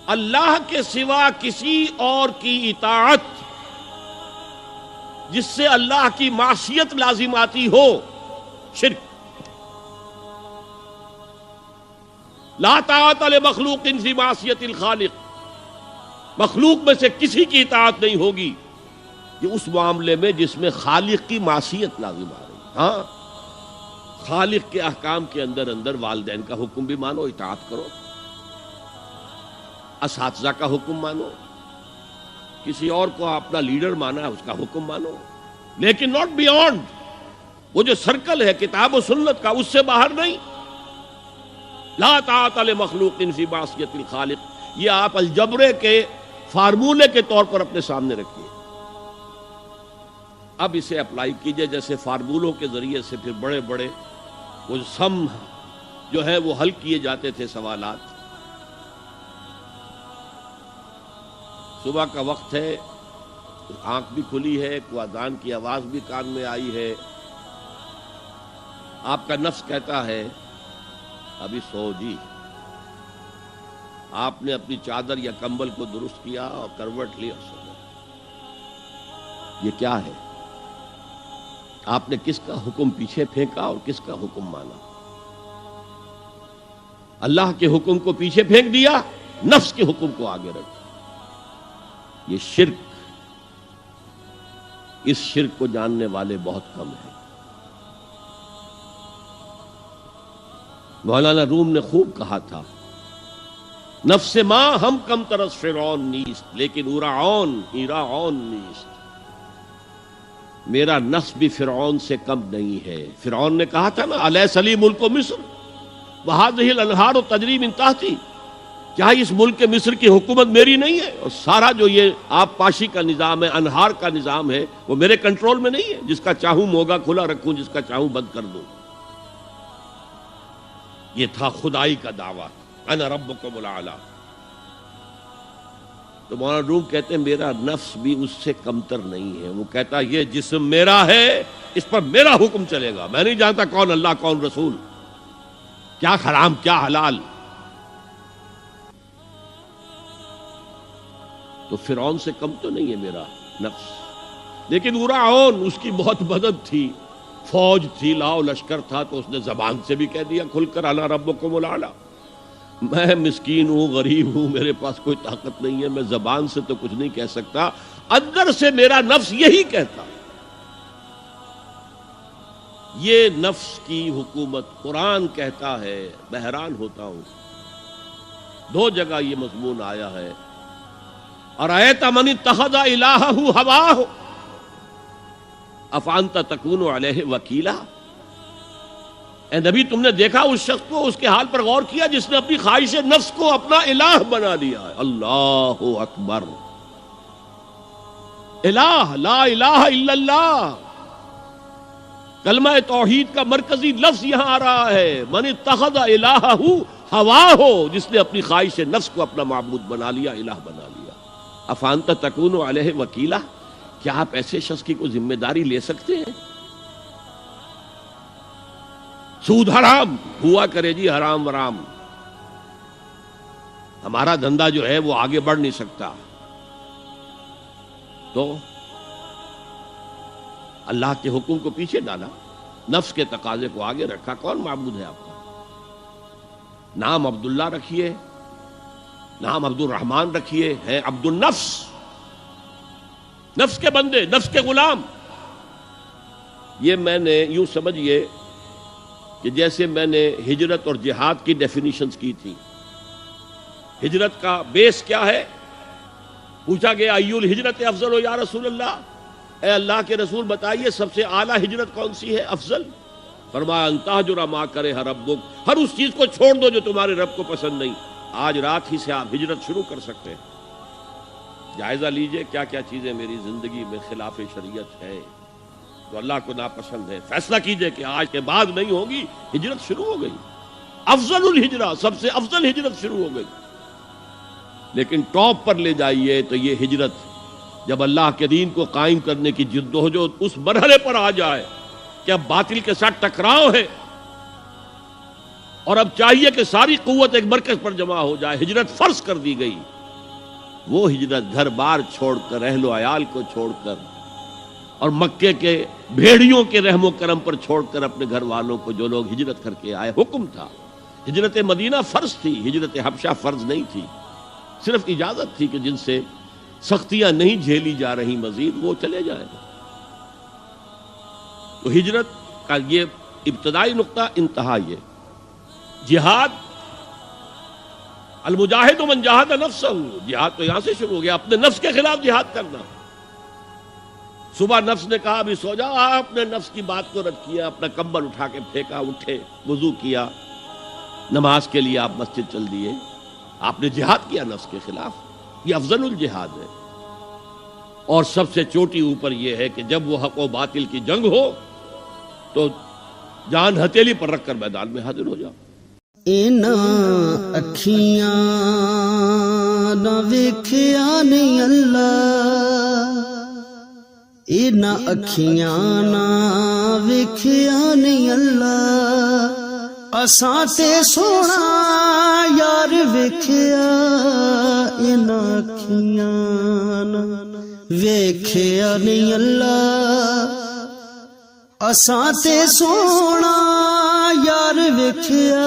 اللہ کے سوا کسی اور کی اطاعت جس سے اللہ کی معصیت لازم آتی ہو، شرک۔ لا طاعت لمخلوق فی معصیت الخالق، مخلوق میں سے کسی کی اطاعت نہیں ہوگی یہ اس معاملے میں جس میں خالق کی معصیت لازم آ رہی ہے۔ ہاں، خالق کے احکام کے اندر اندر والدین کا حکم بھی مانو، اطاعت کرو، اساتذہ کا حکم مانو، کسی اور کو اپنا لیڈر مانا ہے اس کا حکم مانو، لیکن ناٹ بیونڈ وہ جو سرکل ہے کتاب و سنت کا، اس سے باہر نہیں۔ لا طاعت لمخلوق فی معصیت الخالق، یہ آپ الجبرے کے فارمولے کے طور پر اپنے سامنے رکھیے۔ اب اسے اپلائی کیجئے، جیسے فارمولوں کے ذریعے سے پھر بڑے بڑے وہ سم جو ہے وہ حل کیے جاتے تھے سوالات۔ صبح کا وقت ہے، آنکھ بھی کھلی ہے، کوئی اذان کی آواز بھی کان میں آئی ہے، آپ کا نفس کہتا ہے ابھی سو جی۔ آپ نے اپنی چادر یا کمبل کو درست کیا اور کروٹ لی اور سو گئے۔ یہ کیا ہے؟ آپ نے کس کا حکم پیچھے پھینکا اور کس کا حکم مانا؟ اللہ کے حکم کو پیچھے پھینک دیا، نفس کے حکم کو آگے رکھا۔ یہ شرک، اس شرک کو جاننے والے بہت کم ہیں۔ مولانا روم نے خوب کہا تھا، نفس ما ہم کم ترس فرعون نیست لیکن اورعون ایراعون نیست۔ میرا نفس بھی فرعون سے کم نہیں ہے۔ فرعون نے کہا تھا نا الیس لی ملک مصر وہذہ الانہار تجری من تحتی، کیا اس ملک مصر کی حکومت میری نہیں ہے؟ اور سارا جو یہ آپ پاشی کا نظام ہے، انہار کا نظام ہے، وہ میرے کنٹرول میں نہیں ہے؟ جس کا چاہوں موگا کھلا رکھوں، جس کا چاہوں بند کر دوں۔ یہ تھا خدائی کا دعویٰ، انا ربکم الاعلی۔ تو مولانا روم کہتے ہیں میرا نفس بھی اس سے کمتر نہیں ہے۔ وہ کہتا یہ جسم میرا ہے، اس پر میرا حکم چلے گا، میں نہیں جانتا کون اللہ کون رسول، کیا حرام کیا حلال۔ تو فرعون سے کم تو نہیں ہے میرا نفس، لیکن اورعون اس کی بہت مدد تھی، فوج تھی، لاؤ لشکر تھا، تو اس نے زبان سے بھی کہہ دیا کھل کر انا ربکم الاعلی۔ میں مسکین ہوں، غریب ہوں، میرے پاس کوئی طاقت نہیں ہے، میں زبان سے تو کچھ نہیں کہہ سکتا، اندر سے میرا نفس یہی کہتا۔ یہ نفس کی حکومت قرآن کہتا ہے، میں حیران ہوتا ہوں، دو جگہ یہ مضمون آیا ہے، ارأیت من اتخذ الہہ ہواہ افانت تکون علیہ وکیلا۔ اے نبی تم نے دیکھا اس شخص کو، اس کے حال پر غور کیا جس نے اپنی خواہش نفس کو اپنا الہ بنا لیا ہے۔ اللہ اکبر، الہ، لا الہ الا اللہ، کلمہ توحید کا مرکزی لفظ یہاں آ رہا ہے، من اتخذ الہہ ہواہ، جس نے اپنی خواہش نفس کو اپنا معبود بنا لیا، الہ بنا لیا۔ افانت تکون علیہ وکیلا، کیا آپ ایسے شخص کی کوئی ذمہ داری لے سکتے ہیں؟ سود حرام ہوا کرے جی، حرام ورام، ہمارا دھندا جو ہے وہ آگے بڑھ نہیں سکتا۔ تو اللہ کے حکم کو پیچھے ڈالا، نفس کے تقاضے کو آگے رکھا۔ کون معبود ہے آپ کا؟ نام عبداللہ رکھیے، نام عبد الرحمن رکھیے، ہے عبد النفس، نفس کے بندے، نفس کے غلام۔ یہ میں نے یوں سمجھیے کہ جیسے میں نے ہجرت اور جہاد کی ڈیفینیشنز کی تھی۔ ہجرت کا بیس کیا ہے؟ پوچھا گیا ایو الہجرت افضل یا رسول اللہ، اے اللہ کے رسول بتائیے سب سے اعلیٰ ہجرت کون سی ہے، افضل؟ فرمایا ان تہجر ما کرہ ربک، ہر اس چیز کو چھوڑ دو جو تمہارے رب کو پسند نہیں۔ آج رات ہی سے آپ ہجرت شروع کر سکتے ہیں۔ جائزہ لیجئے کیا کیا چیزیں میری زندگی میں خلاف شریعت ہے، تو اللہ کو ناپسند ہے، فیصلہ کیجئے کہ آج کے بعد نہیں ہوگی، ہجرت شروع ہو گئی، افضل الہجرہ، سب سے افضل ہجرت شروع ہو گئی۔ لیکن ٹاپ پر لے جائیے تو یہ ہجرت جب اللہ کے دین کو قائم کرنے کی جدوجہد اس مرحلے پر آ جائے کہ اب باطل کے ساتھ ٹکراؤ ہے اور اب چاہیے کہ ساری قوت ایک مرکز پر جمع ہو جائے، ہجرت فرض کر دی گئی، وہ ہجرت گھر بار چھوڑ کر، اہل و عیال کو چھوڑ کر، اور مکے کے بھیڑیوں کے رحم و کرم پر چھوڑ کر اپنے گھر والوں کو جو لوگ ہجرت کر کے آئے، حکم تھا۔ ہجرت مدینہ فرض تھی، ہجرت حبشہ فرض نہیں تھی، صرف اجازت تھی کہ جن سے سختیاں نہیں جھیلی جا رہی مزید وہ چلے جائیں۔ تو ہجرت کا یہ ابتدائی نقطہ، انتہا یہ جہاد، المجاہد من جاہد نفسہ، جہاد تو یہاں سے شروع ہو گیا، اپنے نفس کے خلاف جہاد کرنا۔ صبح نفس نے کہا ابھی سو جاؤ، آپ نے نفس کی بات کو رد کیا، اپنا کمبل اٹھا کے پھینکا، اٹھے، وضو کیا، نماز کے لیے آپ مسجد چل دیے، آپ نے جہاد کیا نفس کے خلاف۔ یہ افضل الجہاد ہے، اور سب سے چوٹی اوپر یہ ہے کہ جب وہ حق و باطل کی جنگ ہو تو جان ہتھیلی پر رکھ کر میدان میں حاضر ہو جاؤ۔ اکھیاں نہ ویکھیا نہیں اللہ، اکھیاں نہ ویکھیا نہیں اللہ، اساں تے سونا یار ویکھیا، اکھیاں نہ ویکھیا نہیں اللہ، اساں تے سونا یار ویکھیا،